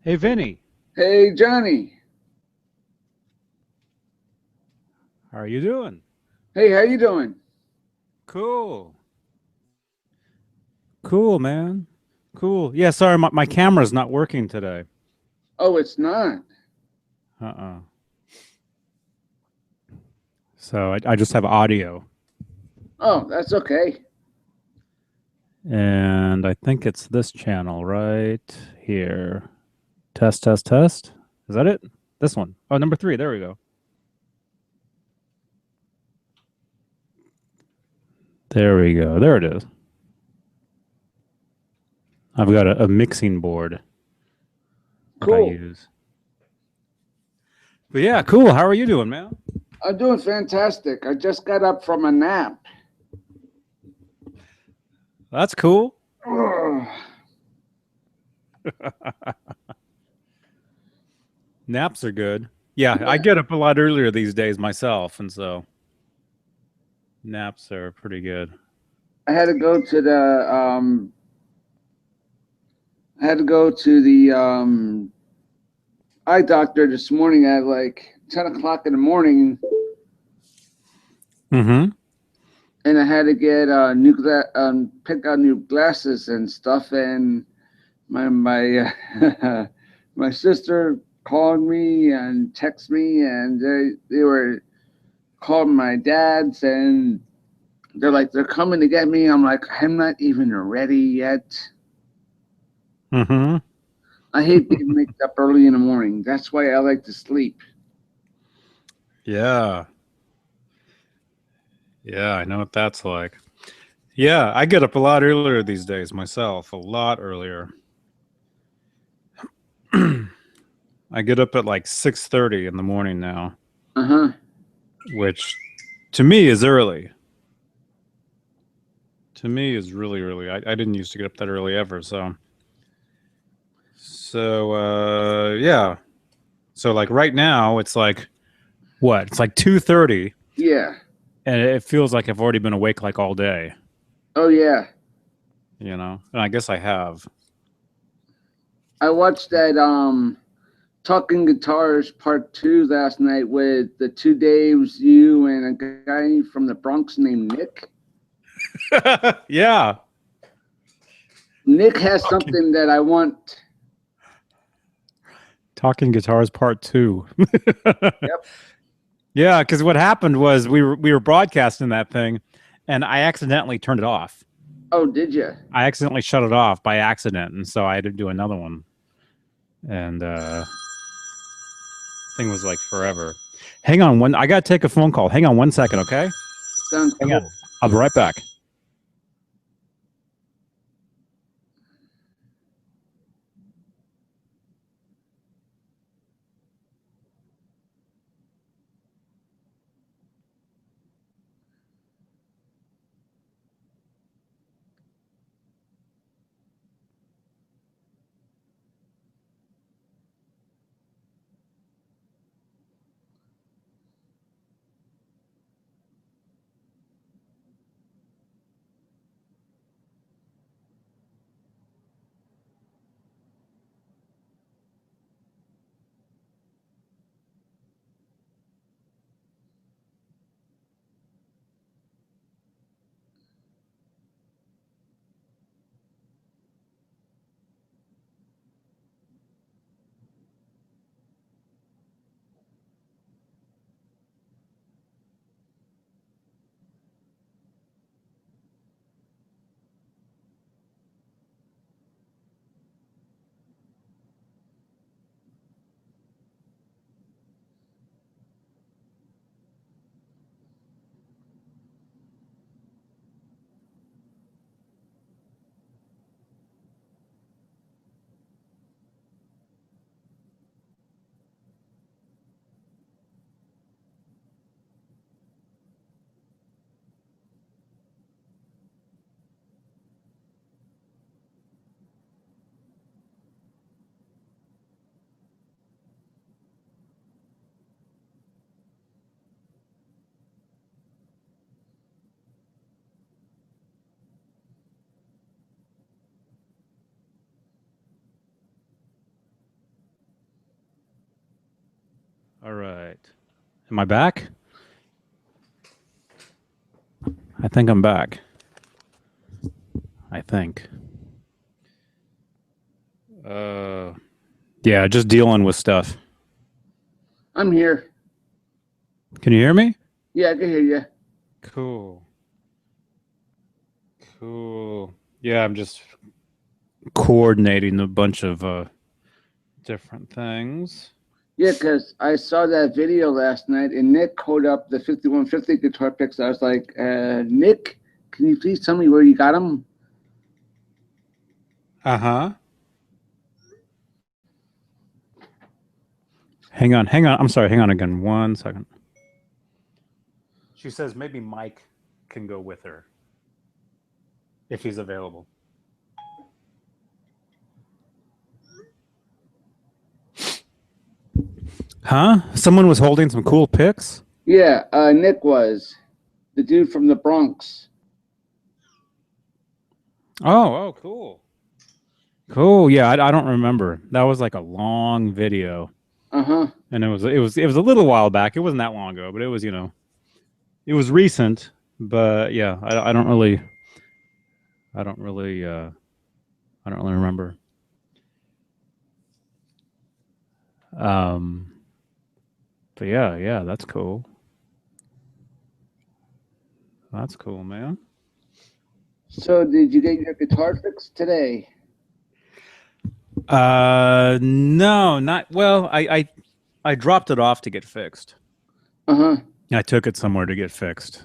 Hey, Vinny, Hey, Johnny. how are you doing? Hey, how you doing? Cool. Cool, man. Cool. Yeah, sorry, my camera's not working today. Oh, it's not. Uh-uh. So I just have audio. Oh, that's okay. And I think it's this channel right here. Test, test, test. Is that it? This one. Oh, number three. There we go. There we go. There it is. I've got a mixing board that I Cool. use. But yeah, cool. How are you doing, man? I'm doing fantastic. I just got up from a nap. That's cool. Ugh. Naps are good. Yeah, I Yeah, get up a lot earlier these days myself, and so naps are pretty good. I had to go to the I had to go to the eye doctor this morning at like 10 o'clock in the morning, Mm-hmm. and I had to get pick out new glasses and stuff. And my my sister called me and texted me, and they were calling my dad's, and they're coming to get me. I'm like, I'm not even ready yet. Mm-hmm. I hate being waked up early in the morning. That's why I like to sleep. Yeah. Yeah, I know what that's like. Yeah, I get up a lot earlier these days myself, a lot earlier. I get up at like 6:30 in the morning now, Uh huh. which to me is early. To me is really early. I didn't used to get up that early ever, so yeah. So like right now it's like what? It's like 2:30 Yeah. and it feels like I've already been awake like all day, Oh yeah. you know? And I guess I have. I watched that Talking Guitars Part Two last night with the two Daves, you and a guy from the Bronx named Nick. Yeah. Nick has Talking something that I want. Talking Guitars Part 2. Yep. Yeah, because what happened was we were broadcasting that thing, and I accidentally turned it off. Oh, did you? I accidentally shut it off by accident, and so I had to do another one. And thing was like forever. Hang on one. I gotta take a phone call. Hang on 1 second, okay? Sounds Hang on. cool. I'll be right back. All right. Am I back? I think I'm back. I think. Uh, yeah, just dealing with stuff. I'm here. Can you hear me? Yeah, I can hear you. Cool. Cool. Yeah, I'm just coordinating a bunch of different things. Yeah, because I saw that video last night and Nick called up the 5150 guitar picks. I was like, Nick, can you please tell me where you got them? Uh-huh. Hang on, hang on. I'm sorry, hang on again. 1 second. She says maybe Mike can go with her if he's available. Huh? Someone was holding some cool pics? Yeah, Nick was the dude from the Bronx. Oh, cool. Cool. Yeah, I don't remember. That was like a long video. Uh-huh. And it was a little while back. It wasn't that long ago, but it was, it was recent, but yeah, I don't really I don't really remember. Um but yeah, that's cool. That's cool, man. So did you get your guitar fixed today? No, not well, I dropped it off to get fixed. Uh-huh. I took it somewhere to get fixed.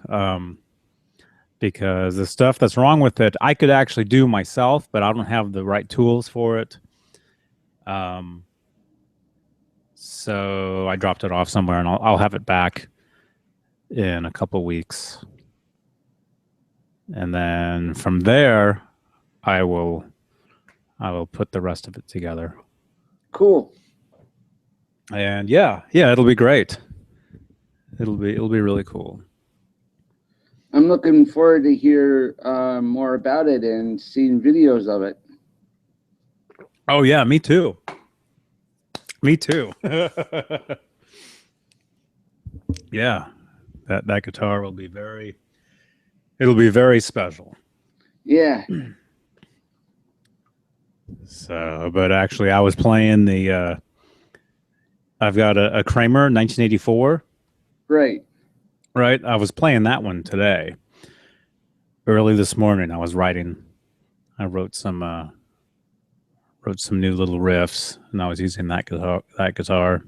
Because the stuff that's wrong with it, I could actually do myself, but I don't have the right tools for it. So I dropped it off somewhere, and I'll have it back in a couple weeks, and then from there, I will put the rest of it together. Cool. And yeah, it'll be great. It'll be really cool. I'm looking forward to hear more about it and seeing videos of it. Oh yeah, me too. Me too. Yeah, that guitar will be it'll be very special. Yeah. So, but actually, I was playing I've got a Kramer 1984. Right. Right. I was playing that one today. Early this morning, I was writing. I wrote some new little riffs, and I was using that guitar.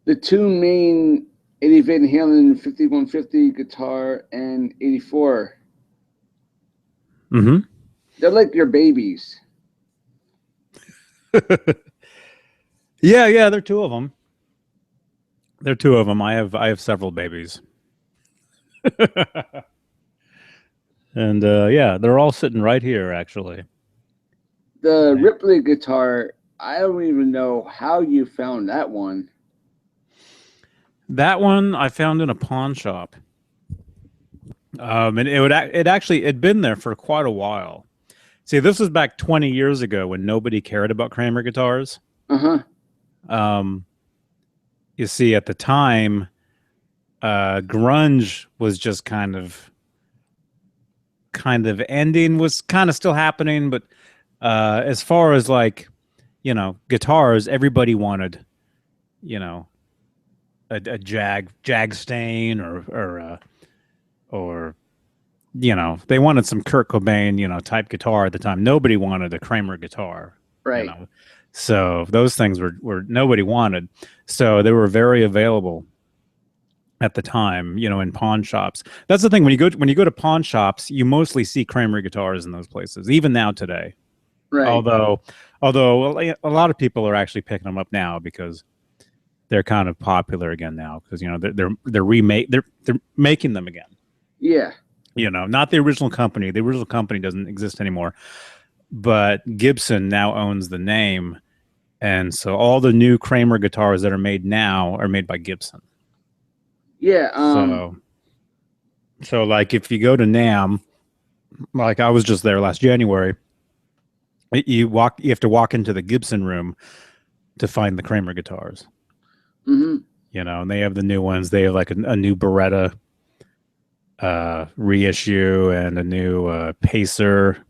The two main Eddie Van Halen 5150 guitar and 84. Mm-hmm. They're like your babies. Yeah, they're two of them. They're two of them. I have several babies. And yeah, they're all sitting right here, actually. The Ripley guitar, I don't even know how you found that one. That one I found in a pawn shop. And it'd been there for quite a while. See, this was back 20 years ago when nobody cared about Kramer guitars. Uh-huh. You see, at the time, grunge was just kind of ending, was kind of still happening, but as far as like, guitars, everybody wanted, a Jag Stain or they wanted some Kurt Cobain, type guitar at the time. Nobody wanted a Kramer guitar. Right. So those things were nobody wanted. So they were very available at the time, in pawn shops. That's the thing. When you go to pawn shops, you mostly see Kramer guitars in those places, even now today. Right. Although a lot of people are actually picking them up now because they're kind of popular again now because they're making them again. Yeah. Not the original company. The original company doesn't exist anymore, but Gibson now owns the name, and so all the new Kramer guitars that are made now are made by Gibson. Yeah. So like if you go to NAMM, like I was just there last January, you have to walk into the Gibson room to find the Kramer guitars. Mm-hmm. And they have the new ones. They have like a new Beretta reissue and a new Pacer.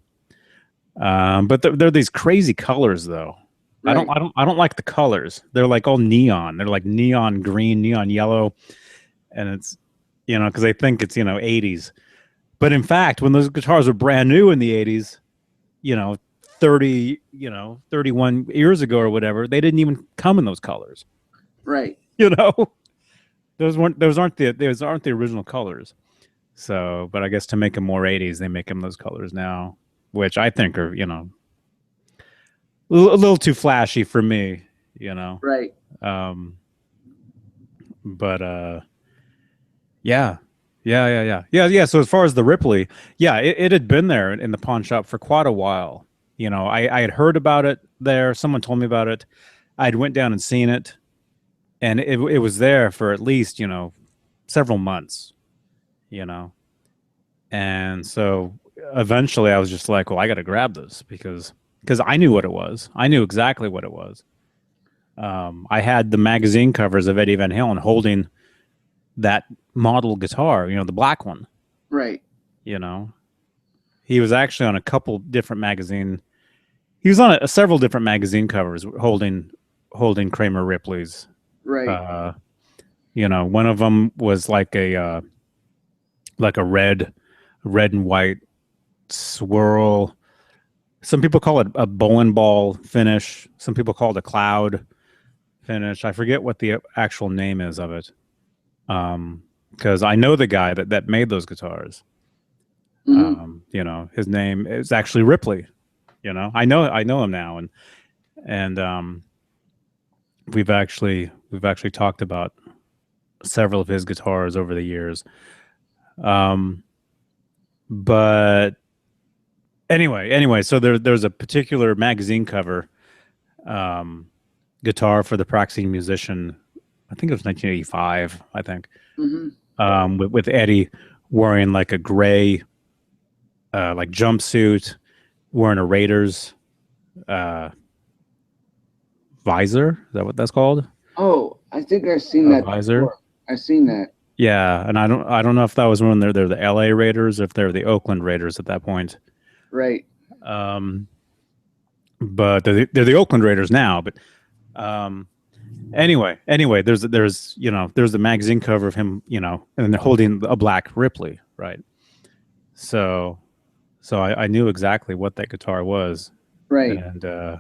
But they're these crazy colors though. Right. I don't like the colors. They're like all neon. They're like neon green, neon yellow, and it's because they think it's 80s. But in fact, when those guitars were brand new in the 80s, you know, 30, 31 years ago or whatever, they didn't even come in those colors. Right. You know, those aren't the original colors. So, but I guess to make them more 80s, they make them those colors now, which I think are, a little too flashy for me, you know. Right. Um, but yeah, yeah. So as far as the Ripley, yeah, it had been there in the pawn shop for quite a while. I had heard about it there. Someone told me about it. I'd went down and seen it, and it was there for at least several months. You know, and so eventually I was just like, well, I got to grab this because I knew what it was. I knew exactly what it was. I had the magazine covers of Eddie Van Halen holding that model guitar, the black one. Right. You know, he was actually on a couple different magazine. He was on several different magazine covers holding Kramer Ripley's. Right. One of them was like a red and white swirl. Some people call it a bowling ball finish. Some people call it a cloud finish. I forget what the actual name is of it. Because I know the guy that made those guitars. Mm-hmm. His name is actually Ripley. I know him now, and we've actually talked about several of his guitars over the years. But anyway, so there's a particular magazine cover guitar for the practicing musician. I think it was 1985. I think with Eddie wearing like a gray like jumpsuit, wearing a Raiders visor. Is that what that's called? Oh, I think I've seen that visor. before. I've seen that. Yeah, and I don't know if that was when they're the L.A. Raiders or if they're the Oakland Raiders at that point. Right. But they're the Oakland Raiders now. But anyway, there's the magazine cover of him, and they're holding a black Ripley, right? So I knew exactly what that guitar was, Right. and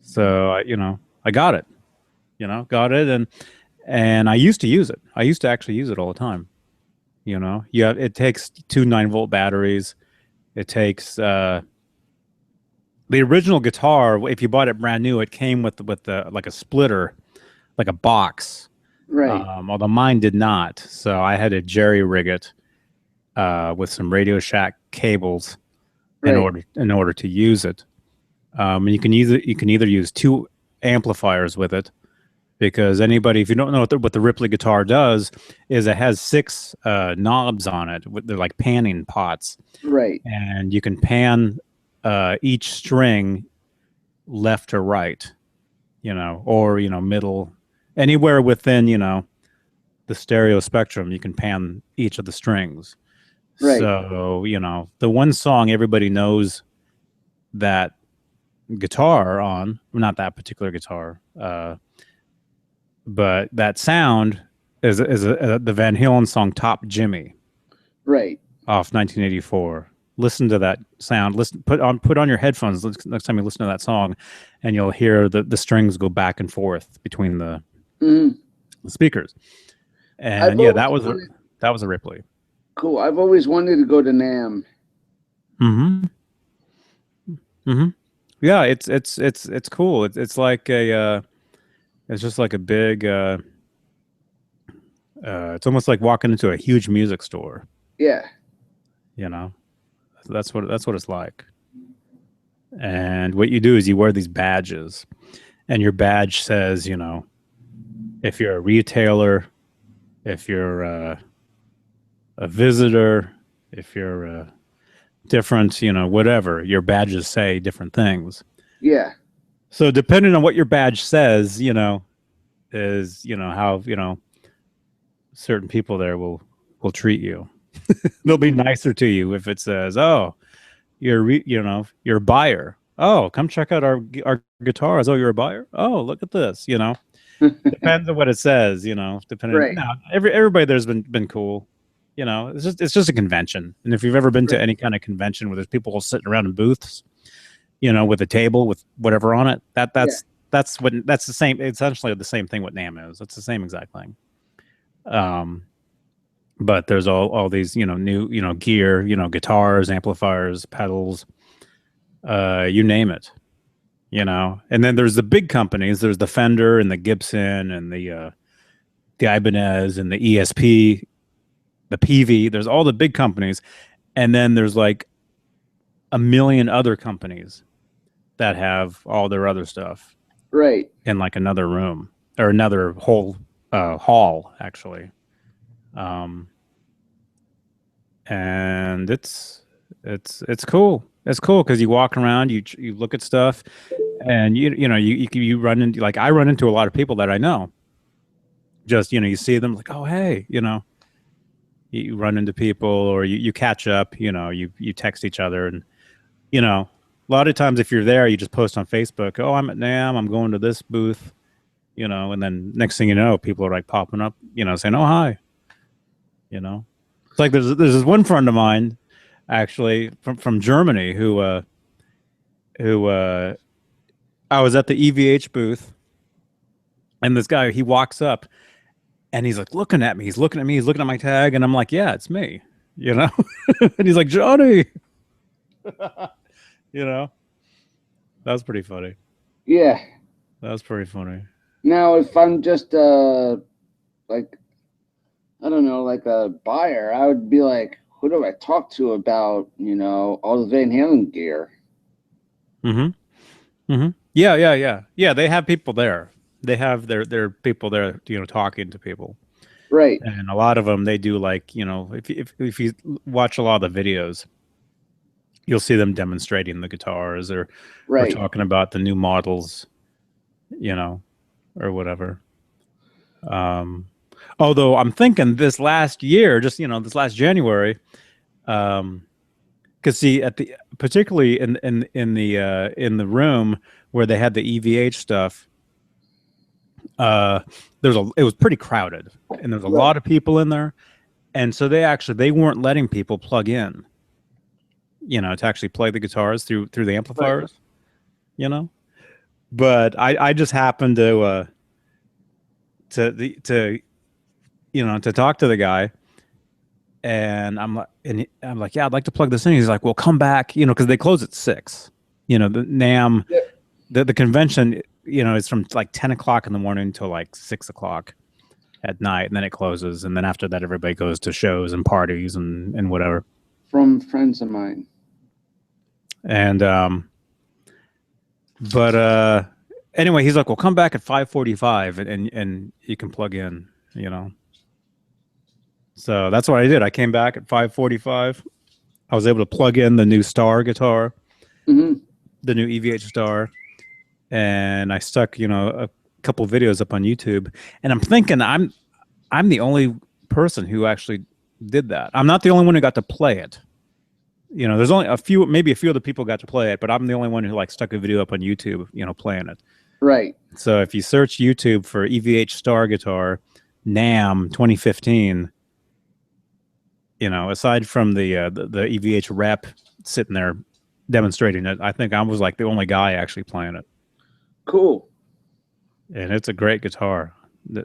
so I got it, and I used to use it. I used to actually use it all the time. It takes 2 9-volt batteries. It takes the original guitar. If you bought it brand new, it came with the like a splitter, like a box. Right. Although mine did not, so I had to jerry rig it with some Radio Shack cables in order to use it. And you can either use 2 amplifiers with it, because anybody, if you don't know what the Ripley guitar does, is it has 6 knobs on it. They're like panning pots. Right. And you can pan each string left to right, or middle, anywhere within the stereo spectrum. You can pan each of the strings. Right. So the one song everybody knows that guitar on, not that particular guitar, but that sound is the Van Halen song "Top Jimmy," right, off 1984. Listen to that sound. Put on your headphones next time you listen to that song, and you'll hear the strings go back and forth between the speakers. And that was a Ripley. Cool. I've always wanted to go to NAMM. Yeah, it's cool. It's like it's just like a big. It's almost like walking into a huge music store. Yeah. That's what it's like. And what you do is you wear these badges, and your badge says, if you're a retailer, if you're a visitor, if you're a different, whatever, your badges say different things. Yeah. So depending on what your badge says, is, how, certain people there will treat you. They'll be nicer to you if it says, "Oh, you're a buyer. Oh, come check out our guitars. Oh, you're a buyer. Oh, look at this." Depends on what it says. Depending. Right. No, everybody there's been cool. It's just a convention. And if you've ever been to Right. any kind of convention where there's people all sitting around in booths, with a table with whatever on it, Yeah. that's the same. Essentially, the same thing what NAMM is. It's the same exact thing. But there's all these new gear, guitars, amplifiers, pedals, you name it. And then there's the big companies. There's the Fender and the Gibson and the Ibanez and the ESP, the PV. There's all the big companies, and then there's like a million other companies that have all their other stuff Right. in like another room or another whole hall actually. And it's cool. It's cool because you walk around, you look at stuff, and you run into, like, I run into a lot of people that I know. Just you see them like, oh hey, you run into people, or you catch up. You text each other, and a lot of times if you're there, you just post on Facebook, oh, I'm at NAMM, I'm going to this booth, and then next thing you know, people are like popping up, saying, oh hi. It's like there's this one friend of mine actually from Germany who I was at the EVH booth, and this guy, he walks up and he's like looking at me. He's looking at me. He's looking at my tag, and I'm like, yeah, it's me. And he's like, Johnny. That was pretty funny. Yeah. That was pretty funny. Now, if I'm just like, I don't know, like a buyer, I would be like, who do I talk to about, all the Van Halen gear? Mm-hmm. Mm-hmm. Yeah. They have people there. They have their people there, talking to people. Right. And a lot of them, they do, like, if you watch a lot of the videos, you'll see them demonstrating the guitars or talking about the new models, or whatever. Although I'm thinking this last year, just this last January, because see, particularly in the room where they had the EVH stuff, it was pretty crowded, and there's a lot of people in there, and so they weren't letting people plug in, to actually play the guitars through the amplifiers, But I just happened to talk to the guy, and I'm like, yeah, I'd like to plug this in. He's like, well, come back, because they close at 6. The NAMM, the convention, is from like 10 o'clock in the morning until like 6 o'clock at night, and then it closes. And then after that, everybody goes to shows and parties and whatever. From friends of mine. And but anyway, he's like, well, come back at 5:45 and you can plug in, So that's what I did. I came back at 5:45. I was able to plug in the new Star guitar, mm-hmm. the new EVH Star, and I stuck, a couple videos up on YouTube. And I'm thinking I'm the only person who actually did that. I'm not the only one who got to play it. There's only maybe a few other people got to play it, but I'm the only one who like stuck a video up on YouTube, playing it. Right. So if you search YouTube for EVH Star guitar, NAMM 2015, aside from the EVH rep sitting there demonstrating it, I think I was like the only guy actually playing it. Cool. And it's a great guitar.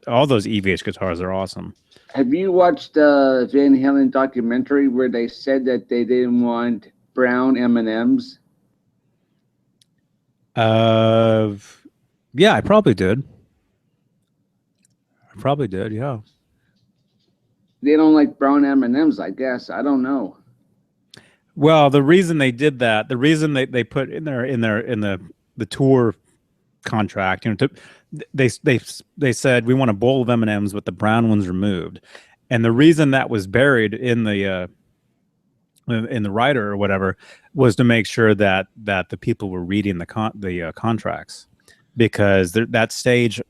All those EVH guitars are awesome. Have you watched the Van Halen documentary where they said that they didn't want brown M&Ms? Yeah, I probably did. Yeah. They don't like brown M&Ms, I guess. I don't know. Well, the reason they did that, the reason they put in the tour contract, they said we want a bowl of M&Ms with the brown ones removed, and the reason that was buried in the writer or whatever was to make sure that the people were reading the contracts, because that stage,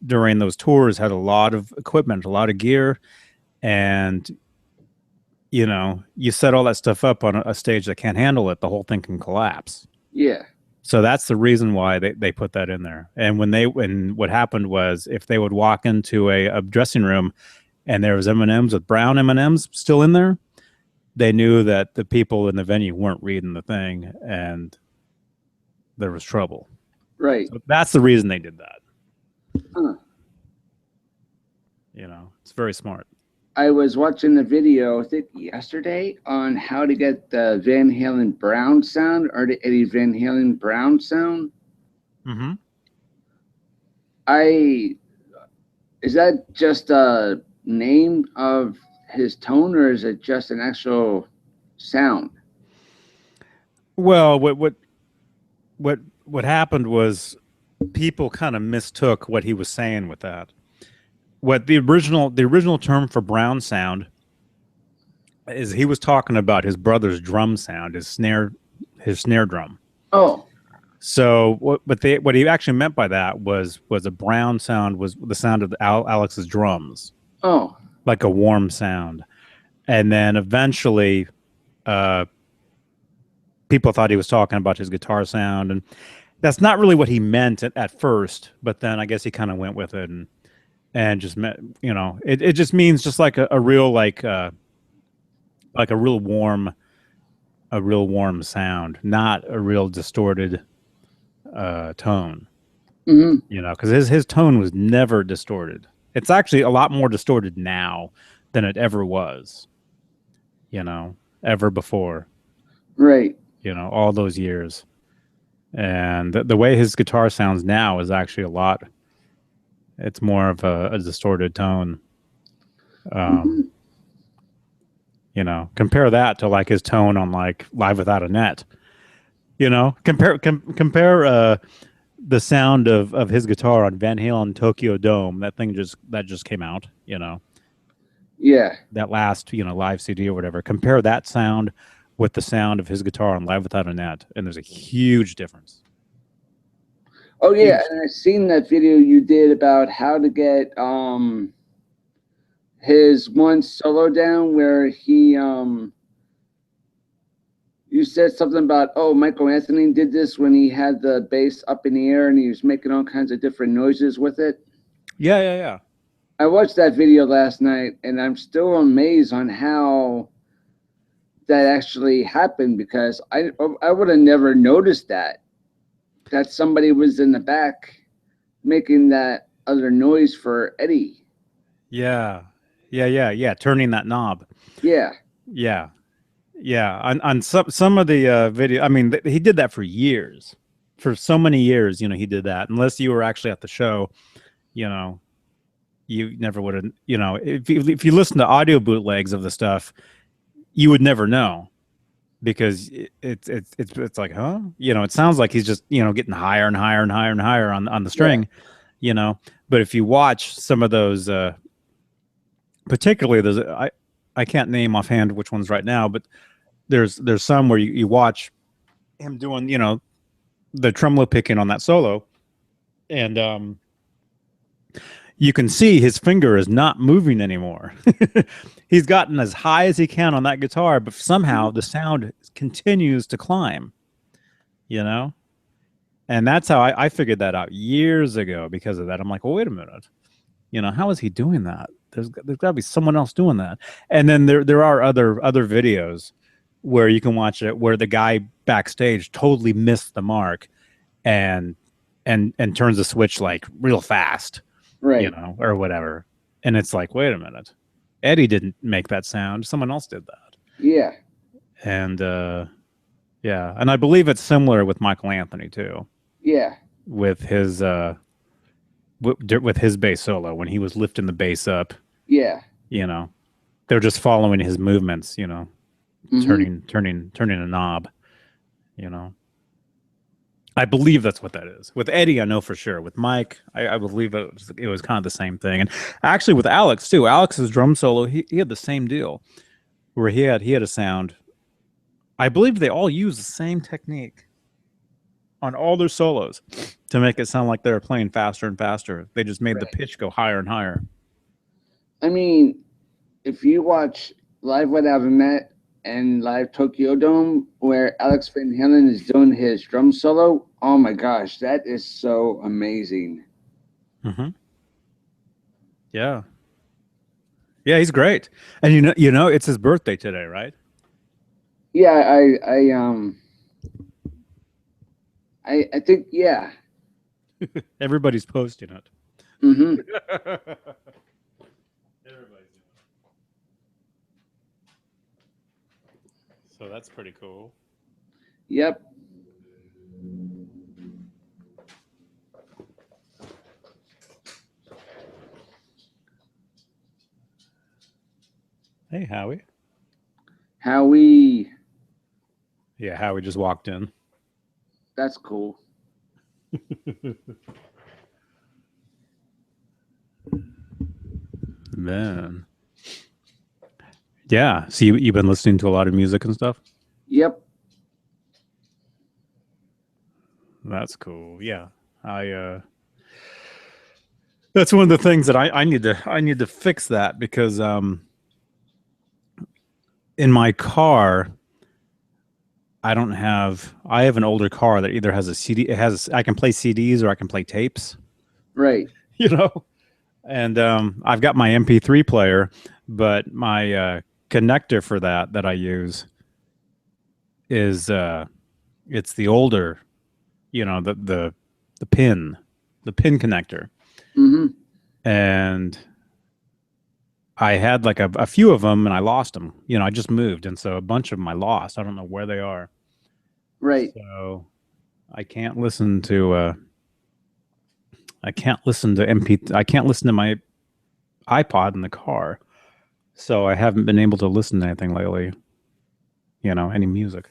during those tours had a lot of equipment, a lot of gear, and you know, you set all that stuff up on a stage that can't handle it, the whole thing can collapse. Yeah. So that's the reason why they put that in there. And when what happened was if they would walk into a dressing room and there was M&Ms with brown M&Ms still in there, they knew that the people in the venue weren't reading the thing and there was trouble. Right. So that's the reason they did that. Huh. You know, it's very smart. I was watching the video, I think yesterday, on how to get the Van Halen Brown sound or the Eddie Van Halen Brown sound. Mm-hmm. Is that just a name of his tone, or is it just an actual sound? Well, what happened was people kind of mistook what he was saying with that. What the original term for brown sound is, he was talking about his brother's drum sound, his snare drum. Oh. So what he actually meant by that was a brown sound was the sound of Alex's drums. Oh. Like a warm sound. And then eventually people thought he was talking about his guitar sound, and that's not really what he meant at first, but then I guess he kind of went with it and just meant, you know, it just means just like a real like a real warm sound, not a real distorted tone. Mm-hmm. You know, because his tone was never distorted. It's actually a lot more distorted now than it ever was, you know, ever before. Right. You know, all those years. And the way his guitar sounds now is actually it's more of a distorted tone. Mm-hmm. You know, compare that to like his tone on like Live Without a Net. You know, compare the sound of his guitar on Van Halen Tokyo Dome. That just came out, you know. Yeah. That last, you know, live CD or whatever. Compare that sound with the sound of his guitar on Live Without a Net, and there's a huge difference. Oh yeah, and I've seen that video you did about how to get his one solo down where he you said something about, oh, Michael Anthony did this when he had the bass up in the air and he was making all kinds of different noises with it. Yeah. I watched that video last night and I'm still amazed on how that actually happened, because I would have never noticed that somebody was in the back making that other noise for Eddie. Yeah. Turning that knob. Yeah. On some of the video, I mean, he did that for years. For so many years, you know, he did that. Unless you were actually at the show, you know, you never would have, you know, if you listen to audio bootlegs of the stuff, you would never know, because it's like, huh? You know, it sounds like he's just, you know, getting higher and higher and higher and higher on the string, you know. But if you watch some of those, particularly those, I can't name offhand which ones right now, but there's some where you watch him doing, you know, the tremolo picking on that solo, and you can see his finger is not moving anymore. He's gotten as high as he can on that guitar, but somehow the sound continues to climb, you know? And that's how I figured that out years ago because of that. I'm like, well, wait a minute. You know, how is he doing that? There's got to be someone else doing that. And then there are other videos where you can watch it where the guy backstage totally missed the mark and turns the switch like real fast. Right. You know, or whatever. And it's like, wait a minute. Eddie didn't make that sound. Someone else did that. Yeah. And yeah. And I believe it's similar with Michael Anthony too. Yeah. With his with his bass solo when he was lifting the bass up. Yeah. You know. They're just following his movements, you know. Turning a knob, you know. I believe that's what that is. With Eddie, I know for sure. With Mike, I believe it was kind of the same thing. And actually with Alex too, Alex's drum solo, he had the same deal where he had a sound. I believe they all use the same technique. on all their solos to make it sound like they were playing faster and faster. They just made the Right. pitch go higher and higher. I mean, if you watch Live Without a Net and Live Tokyo Dome, where Alex Van Halen is doing his drum solo, oh my gosh, that is so amazing. Mm-hmm. Yeah. Yeah, he's great. And you know, it's his birthday today, right? Yeah, I think, yeah. Everybody's posting it. Mm-hmm. Everybody's doing it. So that's pretty cool. Yep. Hey, Howie. Howie, Yeah, Howie just walked in. that's cool. Man. Yeah. So you've been listening to a lot of music and stuff? Yep. That's cool. Yeah. That's one of the things that I need to fix that because in my car I have an older car that either has a CD, I can play CDs or I can play tapes, Right. you know. And I've got my MP3 player, but my connector for that I use is it's the older, you know, the pin connector. Mm-hmm. And I had like a few of them and I lost them. You know, I just moved, and so a bunch of them I lost. I don't know where they are. Right. So I can't listen to MP. I can't listen to my iPod in the car. So I haven't been able to listen to anything lately. You know, any music.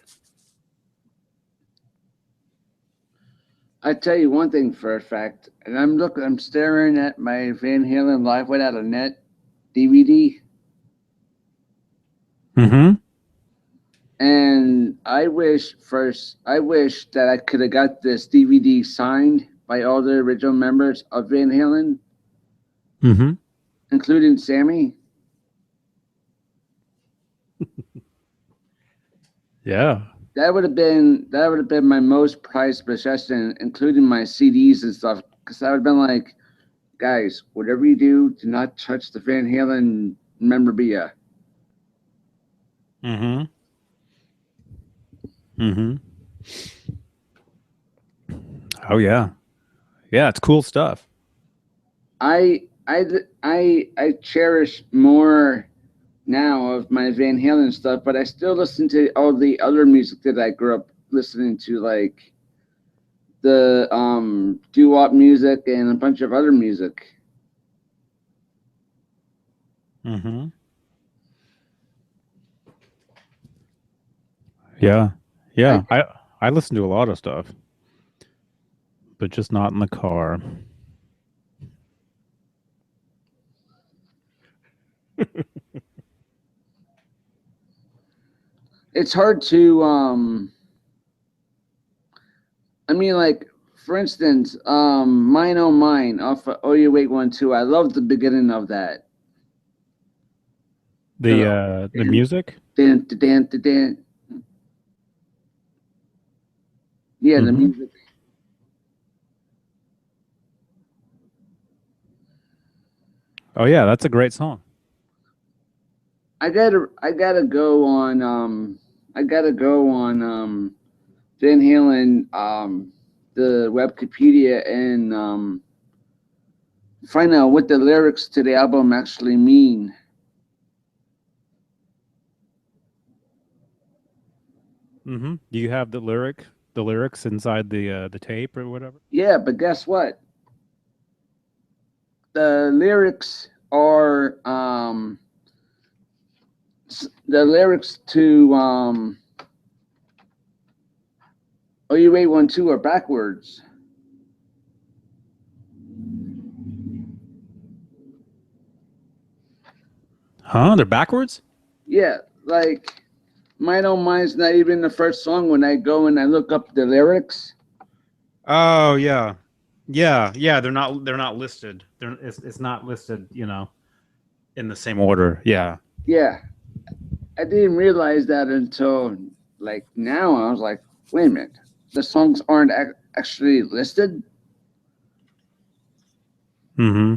I tell you one thing for a fact, and I'm staring at my Van Halen Live Without a Net DVD, Mm-hmm. and I wish that I could have got this DVD signed by all the original members of Van Halen, Mm-hmm. including Sammy. Yeah. That would have been my most prized possession, including my CDs and stuff. Because I would have been like, guys, whatever you do not touch the Van Halen memorabilia. Mm-hmm. Mm-hmm. Oh yeah. Yeah, it's cool stuff. I cherish more now of my Van Halen stuff, but I still listen to all the other music that I grew up listening to, like the doo-wop music and a bunch of other music. Mm-hmm. Yeah. Yeah. I listen to a lot of stuff, but just not in the car. It's hard to I mean, like, for instance, Mine Oh Mine off of Oh You Wait One Two. I love the beginning of that. The music? Dan, dan, dan, dan. Yeah, the Mm-hmm. music. Oh yeah, that's a great song. I gotta go on Van Halen the Wikipedia and find out what the lyrics to the album actually mean. Mm-hmm. Do you have the lyrics inside the tape or whatever? Yeah, but guess what? The lyrics are the lyrics to Oh You Wait One Two are backwards. Huh? They're backwards? Yeah, like Mine Oh Mine's not even the first song when I go and I look up the lyrics. Oh yeah, yeah. They're not listed. It's not listed. In the same order. Yeah. Yeah, I didn't realize that until like now. I was like, wait a minute, the songs aren't actually listed. Mm-hmm.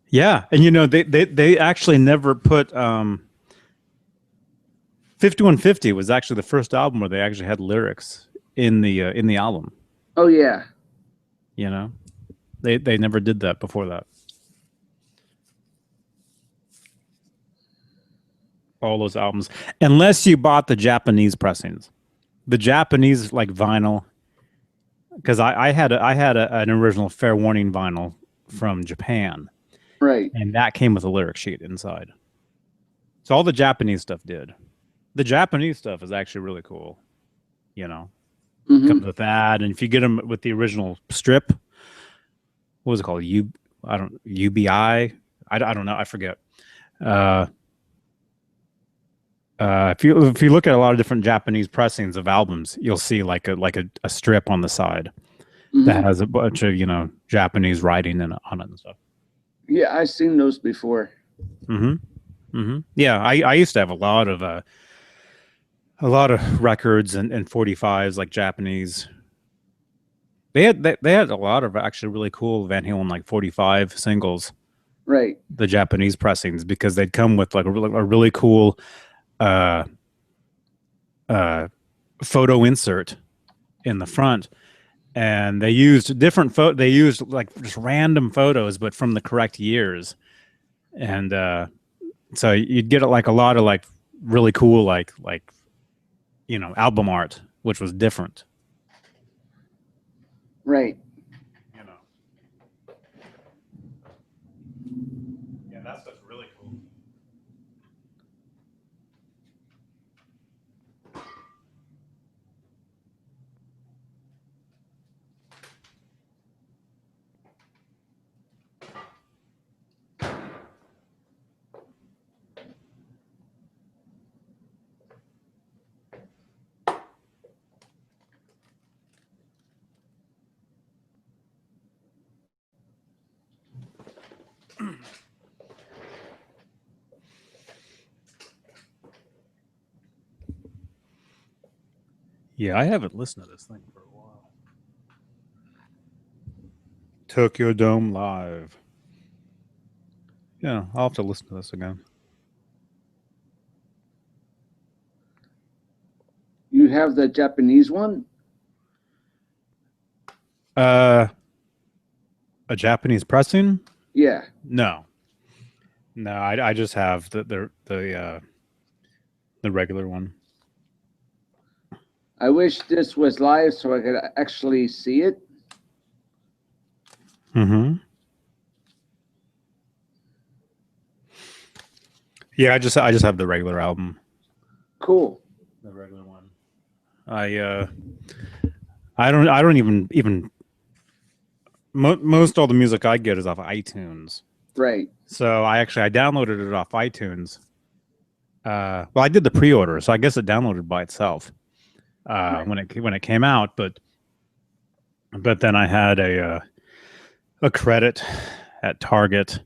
Yeah, and they actually never put 5150 was actually the first album where they actually had lyrics in the album. Oh yeah, You know, they never did that before that. All those albums, unless you bought the Japanese pressings, the Japanese like vinyl. Because I had an original Fair Warning vinyl from Japan, right. and that came with a lyric sheet inside. So all the Japanese stuff did. The Japanese stuff is actually really cool. You know, comes Hmm. with that, and if you get them with the original strip, what was it called? I don't UBI. I don't know. I forget. Uh, if you look at a lot of different Japanese pressings of albums, you'll see like a strip on the side that Hmm. has a bunch of Japanese writing on it and stuff. Yeah, I've seen those before. Mm-hmm. Mm-hmm. Yeah, I used to have a lot of records and 45s like Japanese. They had a lot of actually really cool Van Halen like 45 singles, Right, the Japanese pressings, because they'd come with like a really cool uh uh photo insert in the front, and they used they used like just random photos but from the correct years, and so you'd get like a lot of like really cool like album art, which was different. right. You know, yeah, that stuff's really cool. Yeah, I haven't listened to this thing for a while. Tokyo Dome Live. Yeah, I'll have to listen to this again. You have the Japanese one? Uh, a Japanese pressing? Yeah. No, no, I just have the regular one. I wish this was live so I could actually see it. Mm-hmm. Yeah, I just have the regular album, Cool. the regular one. I don't even most all the music I get is off iTunes. Right. So I downloaded it off iTunes. Well, I did the pre-order, so I guess it downloaded by itself Right. when it came out. But then I had a credit at Target,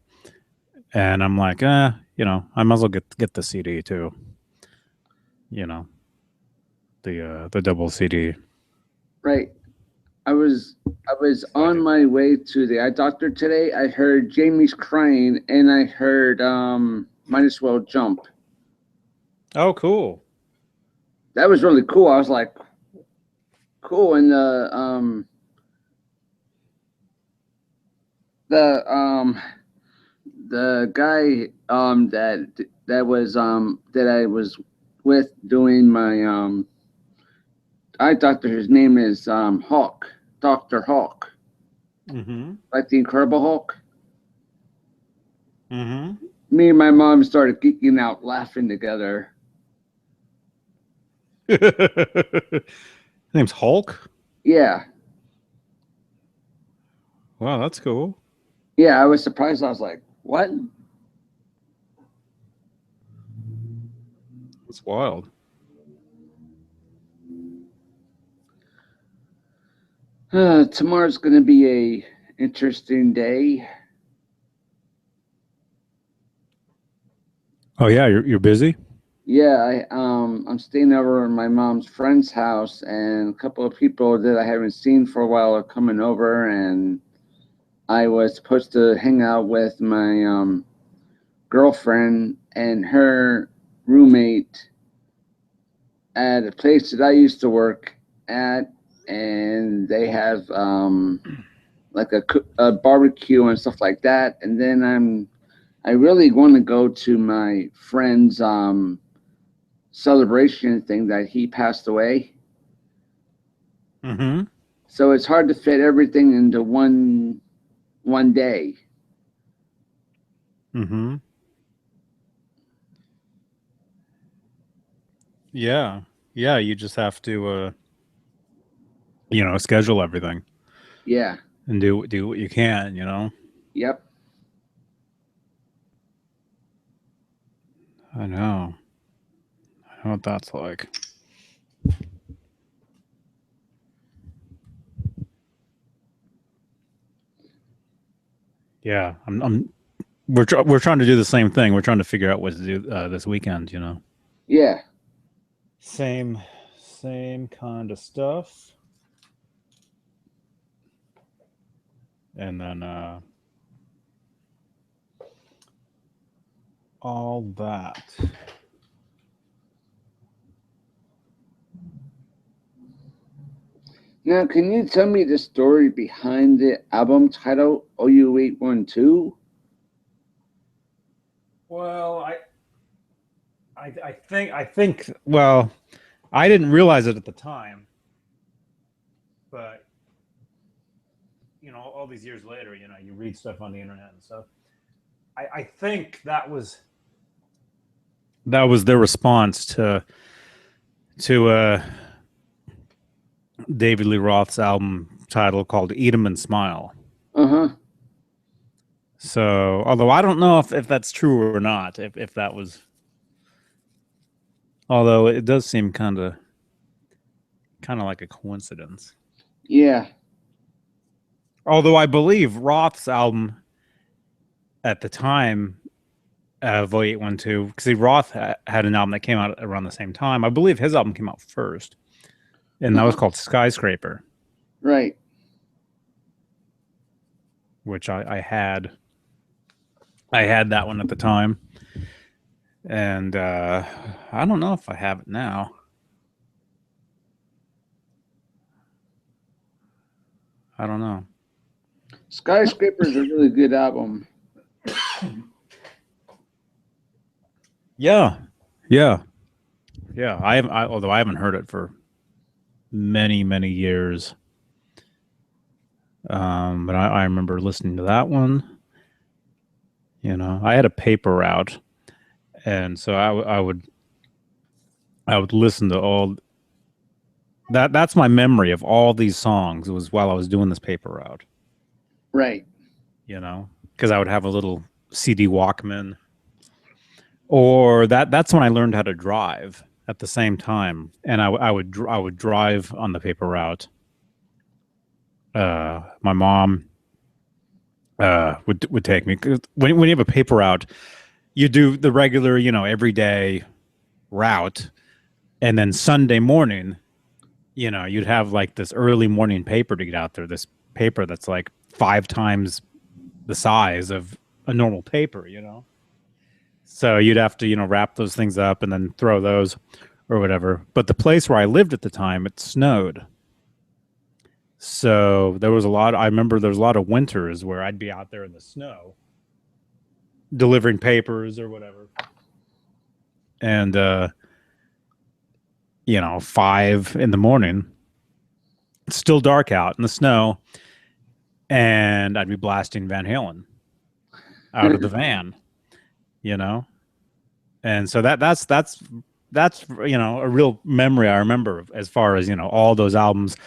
and I'm like, I might as well get the CD too. You know, the double CD. Right. I was So I on did. my way to the eye doctor today. I heard Jamie's crying and I heard Might As Well Jump. Oh, cool. That was really cool. I was like, cool. And the guy that I was with doing my eye doctor, his name is Hawk, Dr. Hawk, Mm-hmm. like the Incredible Hulk. Mm-hmm. Me and my mom started geeking out laughing together. His name's Hulk. Yeah. Wow, that's cool. Yeah, I was surprised. I was like, what? That's wild. Tomorrow's going to be a interesting day. Oh yeah, you're busy. Yeah, I'm staying over at my mom's friend's house, and a couple of people that I haven't seen for a while are coming over, and I was supposed to hang out with my girlfriend and her roommate at a place that I used to work at, and they have like a barbecue and stuff like that. And then I really want to go to my friend's celebration thing that he passed away. Mm-hmm. So it's hard to fit everything into one day. Mm-hmm. Yeah. Yeah. You just have to, schedule everything Yeah. and do what you can. Yep. I know. I know what that's like. Yeah. We're trying to do the same thing. We're trying to figure out what to do this weekend. Yeah. Same kind of stuff. And then all that. Now, can you tell me the story behind the album title OU812? Well, I think well, I didn't realize it at the time, but all these years later, you read stuff on the internet and stuff. I think that was their response to David Lee Roth's album title called "Eat 'Em and Smile." Uh huh. So, although I don't know if that's true or not, if that was, although it does seem kind of like a coincidence. Yeah. Although I believe Roth's album at the time of 0812, because Roth had an album that came out around the same time. I believe his album came out first, and that was Uh-huh. called Skyscraper, Right. which I had. I had that one at the time, and I don't know if I have it now. I don't know. Skyscraper is a really good album. Yeah, yeah, yeah. Although I haven't heard it for many years. But I remember listening to that one. I had a paper route, and so I would listen to all that. That's my memory of all these songs. It was while I was doing this paper route. Right. Because I would have a little CD Walkman, or that's when I learned how to drive at the same time, and I would drive on the paper route. My mom would take me, 'cause when you have a paper route, you do the regular, everyday route, and then Sunday morning, you'd have like this early morning paper to get out there. This paper that's like 5 times the size of a normal paper. So you'd have to, wrap those things up and then throw those or whatever. But the place where I lived at the time, it snowed. So I remember there was a lot of winters where I'd be out there in the snow delivering papers or whatever. And 5 in the morning, it's still dark out in the snow, and I'd be blasting Van Halen out of the van, you know. And so that's a real memory I remember as far as all those albums.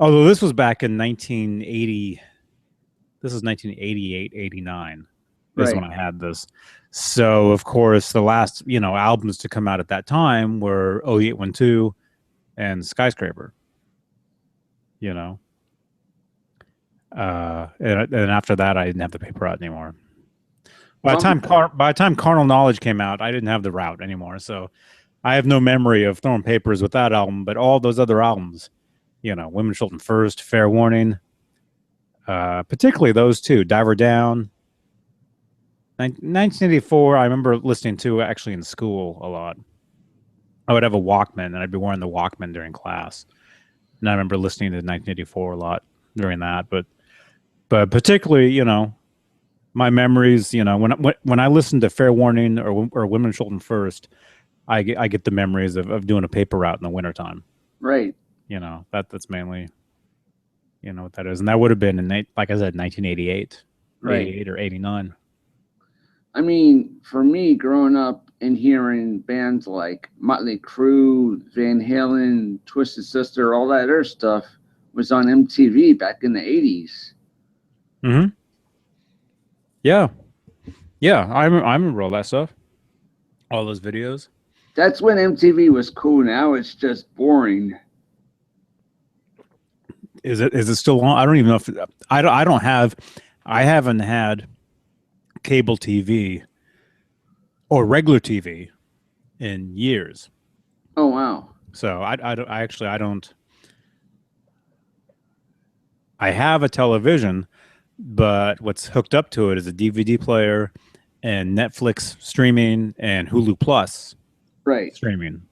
Although this was back in 1980, this is 1988, 89 is Right. when I had this. So of course the last albums to come out at that time were 0812 and Skyscraper. you know And after that, I didn't have the paper route anymore. Well, By the time Carnal Knowledge came out, I didn't have the route anymore. So I have no memory of throwing papers with that album, but all those other albums, Women Children First, Fair Warning, particularly those two, Diver Down. 1984, I remember listening to actually in school a lot. I would have a Walkman, and I'd be wearing the Walkman during class. And I remember listening to 1984 a lot during that. But particularly, my memories, when I listen to Fair Warning or Women and Children First, I get the memories of doing a paper route in the wintertime. right. That's mainly what that is, and that would have been like I said, 1988, Right. 88 or 89. I mean, for me, growing up and hearing bands like Motley Crue, Van Halen, Twisted Sister, all that other stuff was on MTV back in the 80s. Mm-hmm. Yeah, yeah, I remember all that stuff, all those videos. That's when MTV was cool. Now it's just boring. Is it still on? I don't even know if I don't have I haven't had cable TV or regular TV in years. Oh, wow. So I have a television, but what's hooked up to it is a DVD player and Netflix streaming and Hulu Plus Right. streaming.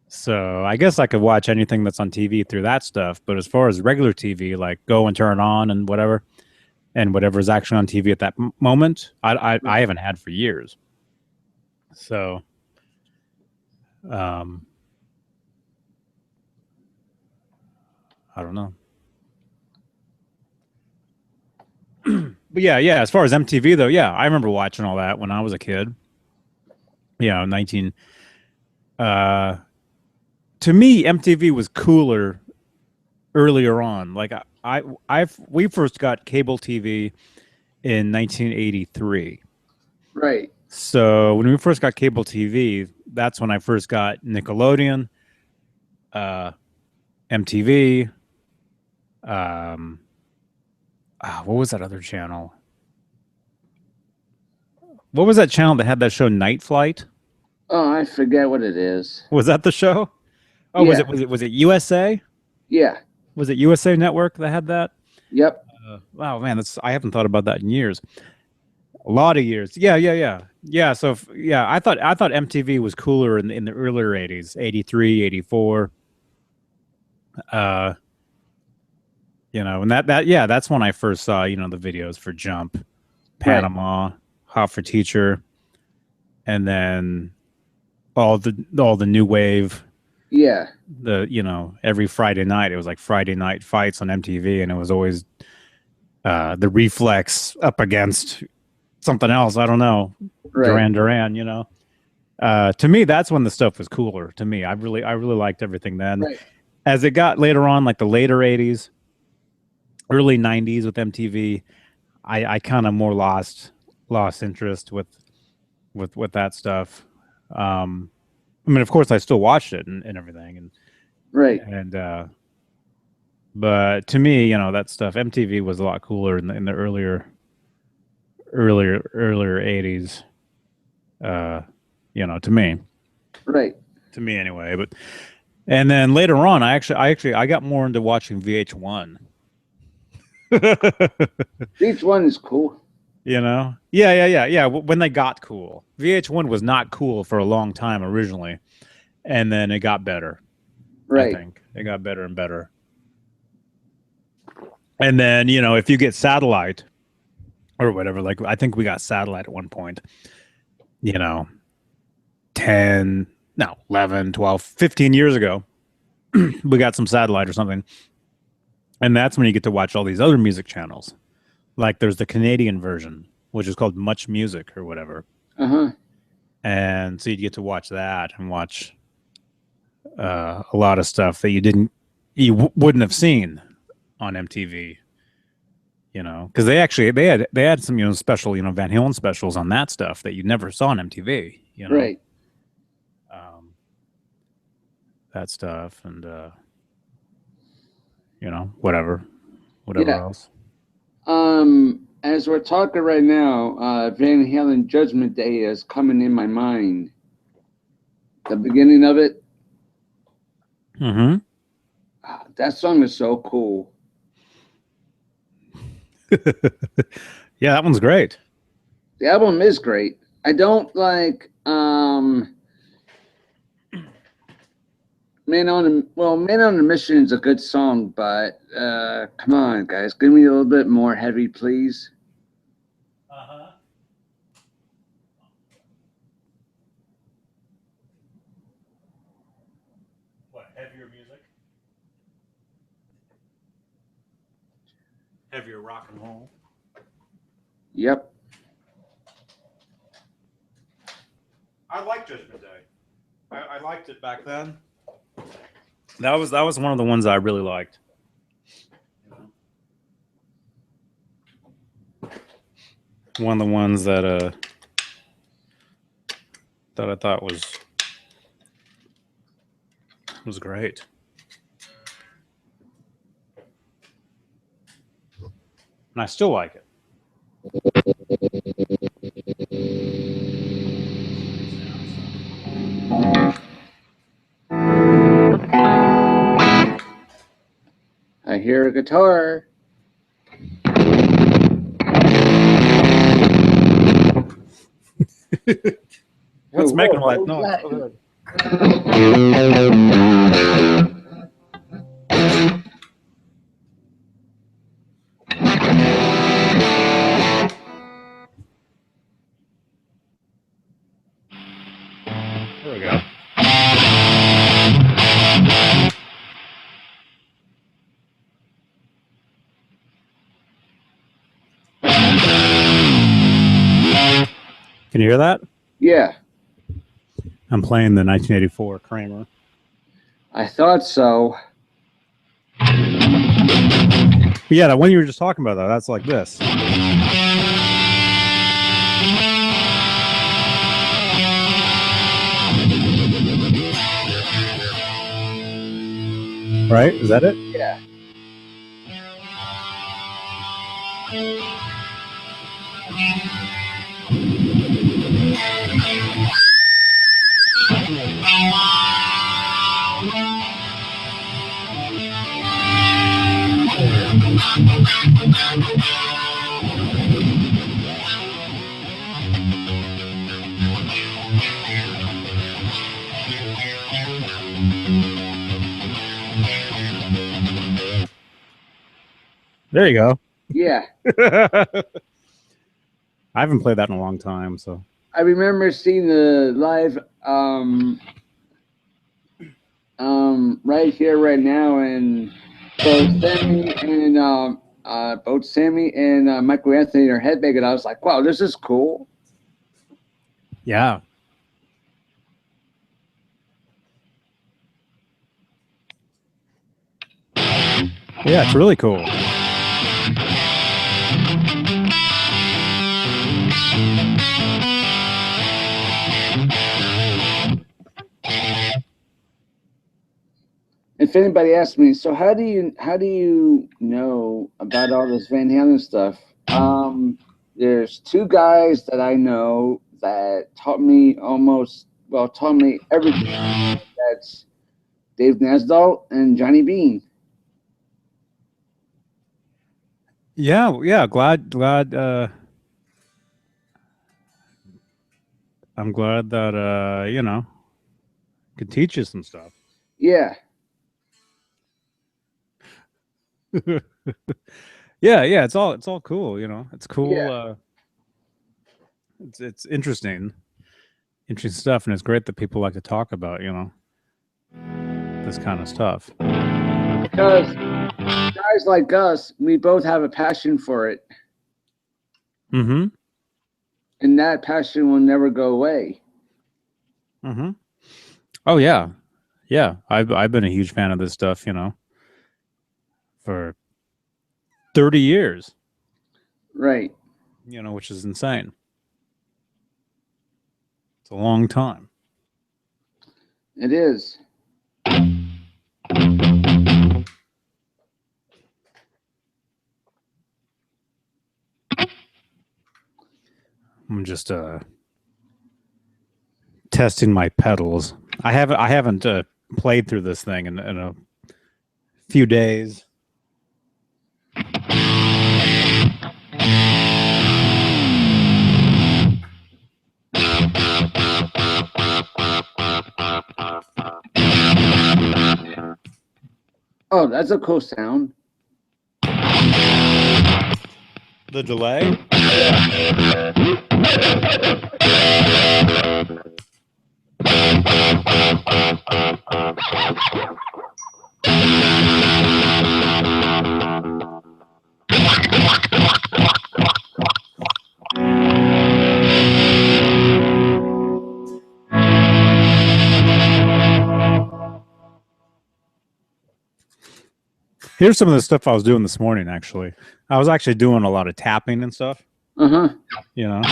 So I guess I could watch anything that's on TV through that stuff. But as far as regular TV, like go and turn it on and whatever's actually on TV at that moment, I haven't had for years. So, I don't know. But yeah. As far as MTV though, yeah, I remember watching all that when I was a kid. 19. To me, MTV was cooler earlier on. Like we first got cable TV in 1983. Right. So when we first got cable TV, that's when I first got Nickelodeon, MTV. What was that other channel? What was that channel that had that show Night Flight? Oh, I forget what it is. Was that the show? Oh, Yeah. was it USA? Yeah. Was it USA Network that had that? Yep. Wow, man, I haven't thought about that in years. A lot of years. Yeah. So I thought MTV was cooler in the earlier 80s, 83, 84. And that's when I first saw, the videos for Jump, Panama, Hot for Teacher, and then all the new wave. Yeah. Every Friday night it was like Friday Night Fights on MTV, and it was always the Reflex up against something else. I don't know. Right. Duran. To me, that's when the stuff was cooler. To me, I really liked everything then. Right. As it got later on, like the later 80s, early 90s with MTV, I kind of more lost interest with that stuff. I mean, of course, I still watched it and everything, and but to me, that stuff, MTV was a lot cooler in the earlier 80s. To me, right. to me anyway. And then later on, I got more into watching VH1. Each one is cool. Yeah. When they got cool, VH1 was not cool for a long time originally, and then it got better. Right. I think it got better and better. And then if you get satellite or whatever, like I think we got satellite at one point. 10, no, 11, 12, 15 years ago, we got some satellite or something. And that's when you get to watch all these other music channels. Like there's the Canadian version, which is called Much Music or whatever. And so you get to watch that and watch a lot of stuff that you wouldn't have seen on MTV. Because they had some special Van Halen specials on that stuff that you never saw on MTV. Right. That stuff and whatever else. As we're talking right now, Van Halen Judgment Day is coming in my mind. The beginning of it, Mm-hmm. that song is so cool. Yeah, that one's great. The album is great. I don't like Man on a Mission is a good song, but come on, guys, give me a little bit more heavy, please. Uh-huh. What, heavier music? Heavier rock and roll? Yep. I like Judgment Day. I liked it back then. That was one of the ones I really liked. One of the ones that I thought was great. And I still like it. I hear a guitar. What's making all that Whoa, noise? that- Go ahead. There we go. Can you hear that? Yeah, I'm playing the 1984 Kramer. I thought so. But yeah, the one you were just talking about, though, that's like this. Right? Is that it? Yeah. There you go. Yeah. I haven't played that in a long time, so. I remember seeing the live right here, right now, and both Sammy and Michael Anthony are headbanging. I was like, wow, this is cool. Yeah. Yeah, it's really cool. If anybody asks me, so how do you know about all this Van Halen stuff? There's two guys that I know that taught me everything. That's Dave Nasdahl and Johnny Bean. Yeah, yeah. Glad. I'm glad that could teach you some stuff. Yeah, Yeah, yeah. It's all cool. It's cool. Yeah. It's interesting stuff, and it's great that people like to talk about this kind of stuff. because guys like us, we both have a passion for it, Mm-hmm. and that passion will never go away. Mm-hmm. Oh yeah, yeah. I've been a huge fan of this stuff, for 30 years. Right. Which is insane. It's a long time. It is. I'm just testing my pedals. I haven't played through this thing in a few days. Oh, that's a cool sound. The delay? Here's some of the stuff I was doing this morning, actually. I was actually doing a lot of tapping and stuff. Uh-huh. You know,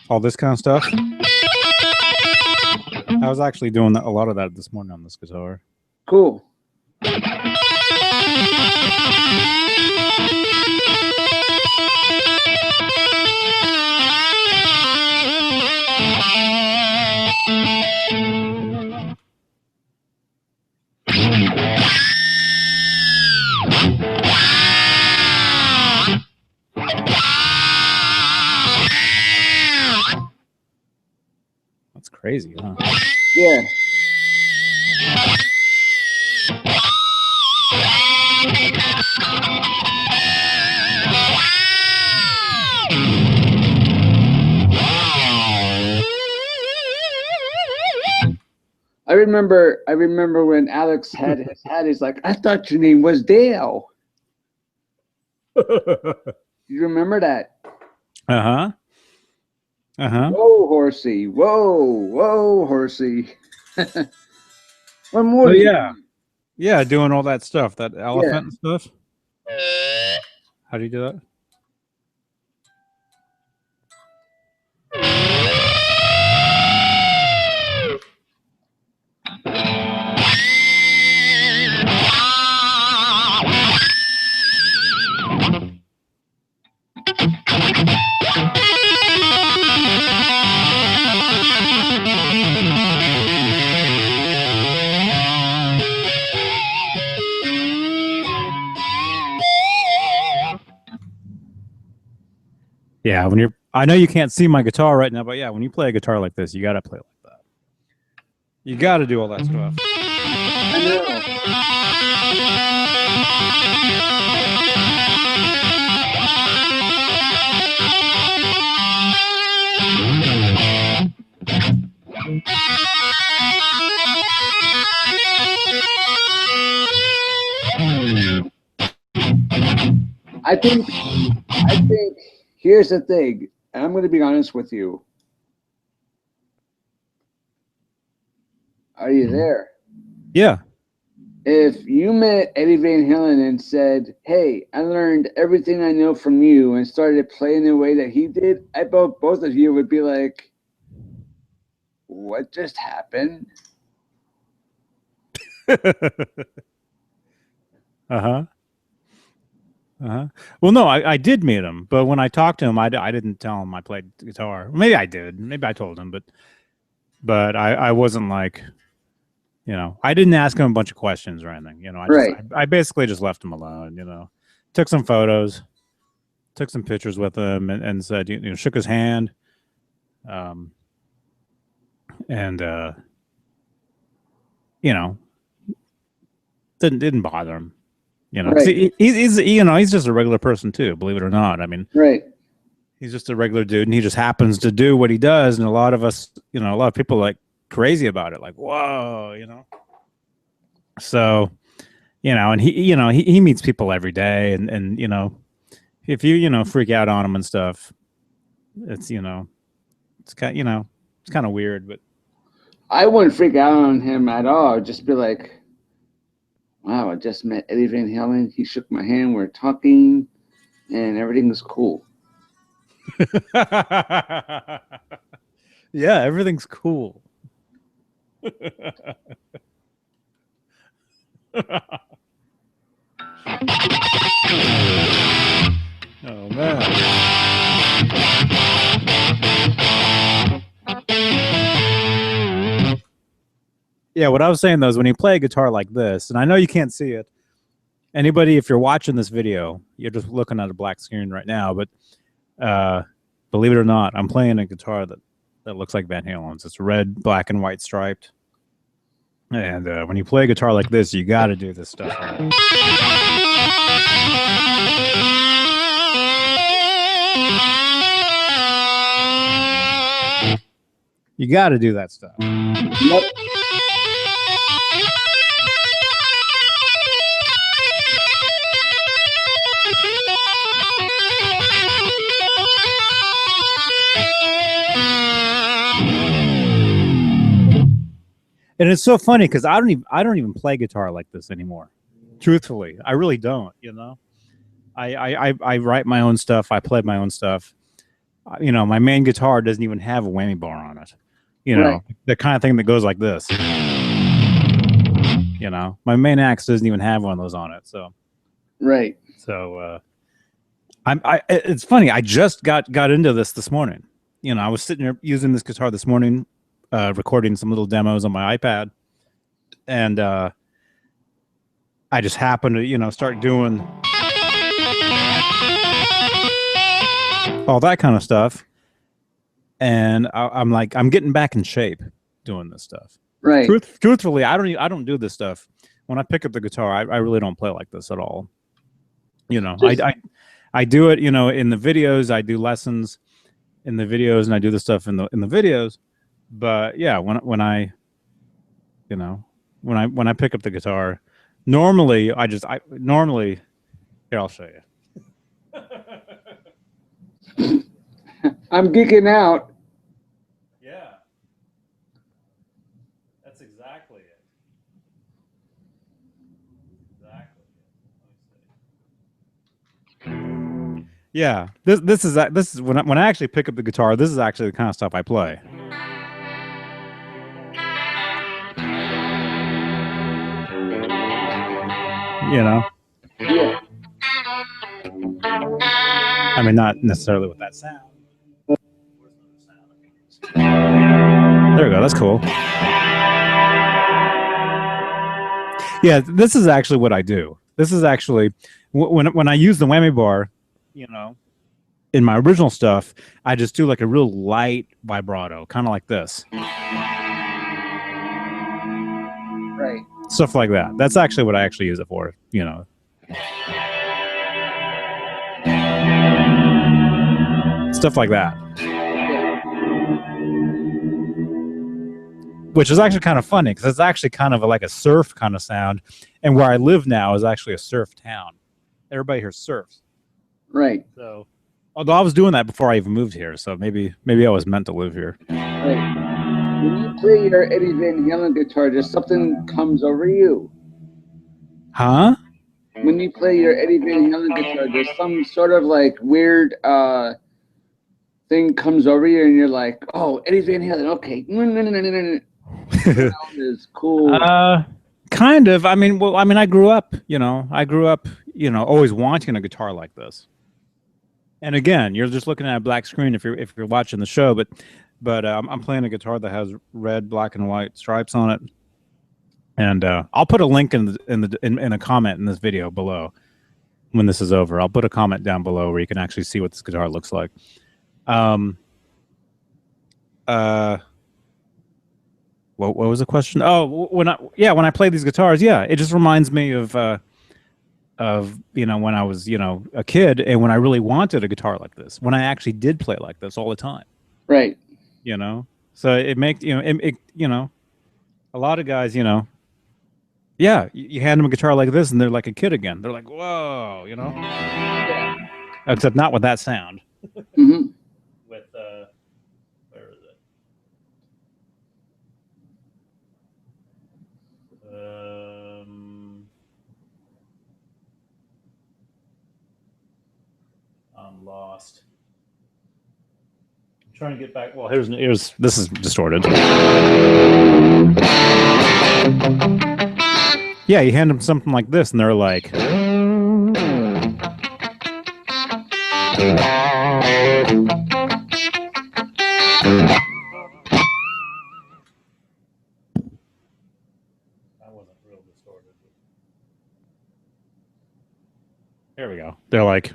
all this kind of stuff. I was actually doing a lot of that this morning on this guitar. Cool. That's crazy, huh? Yeah. I remember when Alex had his hat, he's like, I thought your name was Dale. You remember that? Uh-huh. Uh-huh. Whoa, horsey. Whoa, horsey. One more. Oh, yeah. Yeah, doing all that stuff, that elephant and stuff. How do you do that? Yeah, when you're, I know you can't see my guitar right now, but yeah, when you play a guitar like this, you got to play like that. You got to do all that stuff. I know. I think here's the thing, and I'm going to be honest with you. Are you there? Yeah. If you met Eddie Van Halen and said, hey, I learned everything I know from you and started playing the way that he did, I bet both of you would be like, what just happened? Uh-huh. Uh-huh. Well, no, I did meet him, but when I talked to him, I didn't tell him I played guitar. Maybe I did. Maybe I told him, but I wasn't like, you know, I didn't ask him a bunch of questions or anything. You know, I basically just left him alone. You know, took some photos, took some pictures with him, and said, you know, shook his hand, and you know, didn't bother him. You know, Right. he's you know, he's just a regular person too, believe it or not. I mean, Right. he's just a regular dude, and he just happens to do what he does. And a lot of us, you know, a lot of people like crazy about it, like, whoa, you know. So, you know, and he meets people every day, and you know, if you know freak out on him and stuff, it's you know, it's kind of weird, but I wouldn't freak out on him at all. I'd just be like, wow, I just met Eddie Van Halen. He shook my hand. We're talking, and everything was cool. yeah, everything's cool. Oh man. Yeah, what I was saying though is when you play a guitar like this, and I know you can't see it. Anybody, if you're watching this video, you're just looking at a black screen right now, but believe it or not, I'm playing a guitar that looks like Van Halen's. It's red, black, and white striped. And when you play a guitar like this, you got to do this stuff. You got to do that stuff. Yep. And it's so funny because I don't even play guitar like this anymore. Truthfully, I really don't. You know, I write my own stuff. I play my own stuff. You know, my main guitar doesn't even have a whammy bar on it. You know, the kind of thing that goes like this. You know, my main axe doesn't even have one of those on it. So, right. So, it's funny. I just got into this morning. You know, I was sitting here using this guitar this morning, recording some little demos on my iPad, and I just happened to, you know, start doing all that kind of stuff. And I'm like, I'm getting back in shape doing this stuff. Right. Truthfully, I don't do this stuff. When I pick up the guitar, I really don't play like this at all. You know, I do it, you know, in the videos. I do lessons in the videos, and I do the stuff in the videos. But yeah, when I pick up the guitar, normally normally here, I'll show you. I'm geeking out. Yeah, that's exactly it. Exactly. Yeah, this is when I actually pick up the guitar. This is actually the kind of stuff I play. You know. Yeah. I mean, not necessarily with that sound. There we go. That's cool. Yeah, this is actually what I do. This is actually when I use the whammy bar, you know, in my original stuff, I just do like a real light vibrato, kind of like this. Right. Stuff like that. That's actually what I actually use it for, you know. Stuff like that. Which is actually kind of funny because it's actually kind of like a surf kind of sound. And where I live now is actually a surf town. Everybody here surfs. Right. So, although I was doing that before I even moved here, so maybe I was meant to live here. Right. When you play your Eddie Van Halen guitar, just something comes over you. Huh? When you play your Eddie Van Halen guitar, there's some sort of like weird thing comes over you, and you're like, "Oh, Eddie Van Halen, okay." Is cool. Kind of. I mean, I grew up, you know, always wanting a guitar like this. And again, you're just looking at a black screen if you're watching the show, but I'm playing a guitar that has red, black, and white stripes on it. And I'll put a link in a comment in this video below when this is over. I'll put a comment down below where you can actually see what this guitar looks like. What was the question? Oh, when I play these guitars, yeah, it just reminds me of you know, when I was, you know, a kid and when I really wanted a guitar like this, when I actually did play like this all the time. Right. You know, so it makes, you know, it you know, a lot of guys, you know, yeah, you hand them a guitar like this and they're like a kid again. They're like, whoa, you know, except not with that sound. Mm-hmm. With where is it? I'm lost. I'm trying to get back. Well, here's this is distorted. Yeah, you hand them something like this, and they're like, There we go. They're like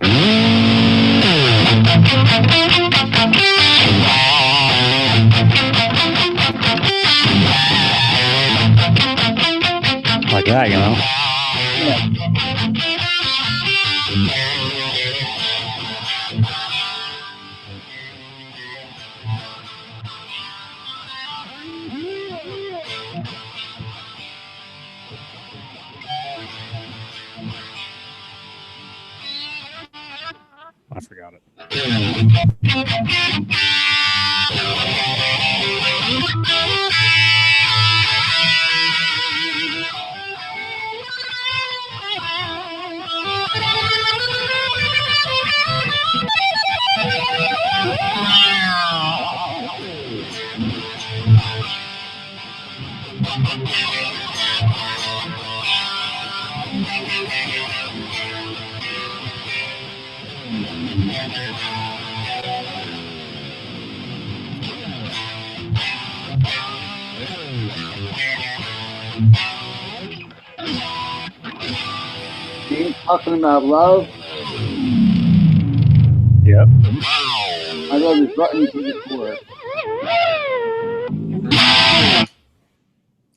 that, you know. I forgot it. Ain't talking about love. Yep. My love is rotten to the core.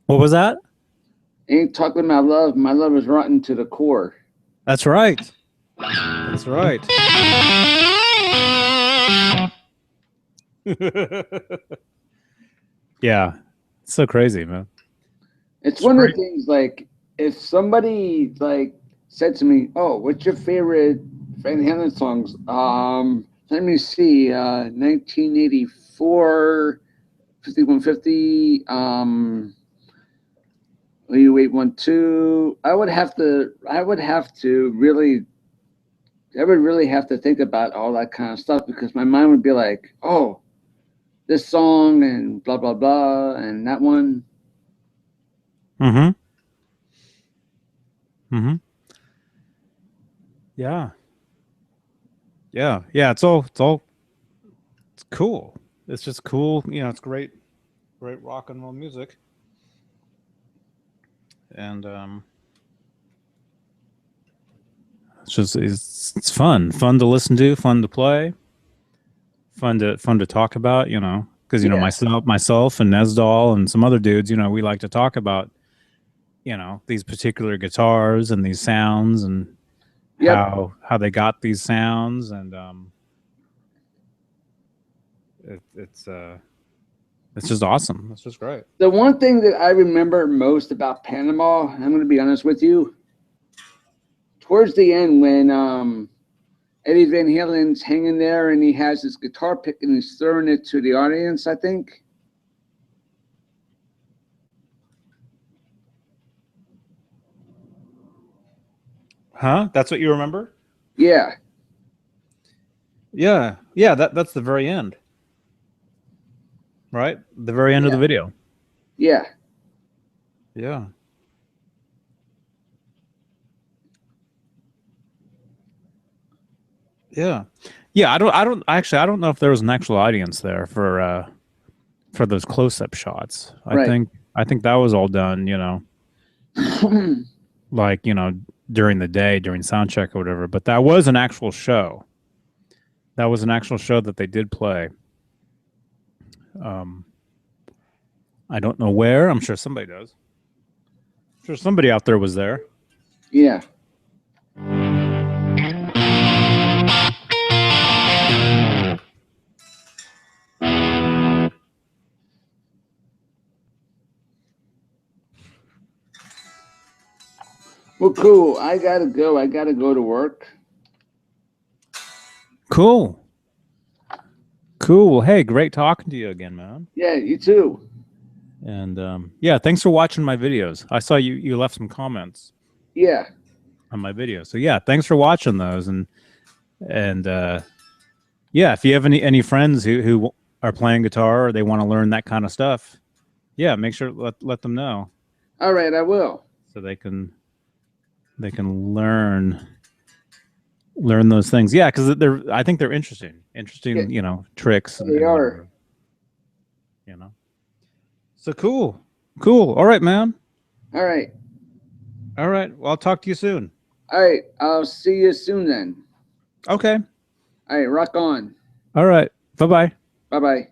What was that? Ain't talking about love. My love is rotten to the core. That's right. That's right. Yeah. It's so crazy, man. It's one of the things, like, if somebody like said to me, "Oh, what's your favorite Van Halen songs?" Let me see. 1984, 5150. You wait 1 2. I would have to really. I would really have to think about all that kind of stuff, because my mind would be like, "Oh, this song and blah blah blah and that one." Mm-hmm. Mm-hmm. Yeah. Yeah. Yeah. It's cool. It's just cool. You know, it's great rock and roll music. And it's fun to listen to, fun to play, fun to talk about, you know, because, you know, myself and Nesdal and some other dudes, you know, we like to talk about, you know, these particular guitars and these sounds and how they got these sounds, and it's just awesome. It's just great. The one thing that I remember most about Panama, I'm going to be honest with you, towards the end when Eddie Van Halen's hanging there and he has his guitar pick and he's throwing it to the audience, I think. Huh? That's what you remember? Yeah. Yeah. Yeah, that's the very end. Right? The very end of the video. Yeah. Yeah. Yeah. Yeah, I don't know if there was an actual audience there for those close-up shots. I think that was all done, you know, like, you know, during the day, during sound check or whatever, but that was an actual show. That was an actual show that they did play. I don't know where. I'm sure somebody does. I'm sure somebody out there was there. Yeah. Well, cool. I gotta go. I gotta go to work. Cool. Well, hey, great talking to you again, man. Yeah, you too. And yeah, thanks for watching my videos. I saw you left some comments. Yeah. On my video. So yeah, thanks for watching those, and yeah, if you have any friends who are playing guitar or they want to learn that kind of stuff, yeah, make sure let them know. All right, I will. So they can learn those things. Yeah, because I think they're interesting, yeah. You know, tricks. They are. You know. So cool. All right, man. All right. Well, I'll talk to you soon. All right. I'll see you soon then. Okay. All right. Rock on. All right. Bye bye. Bye bye.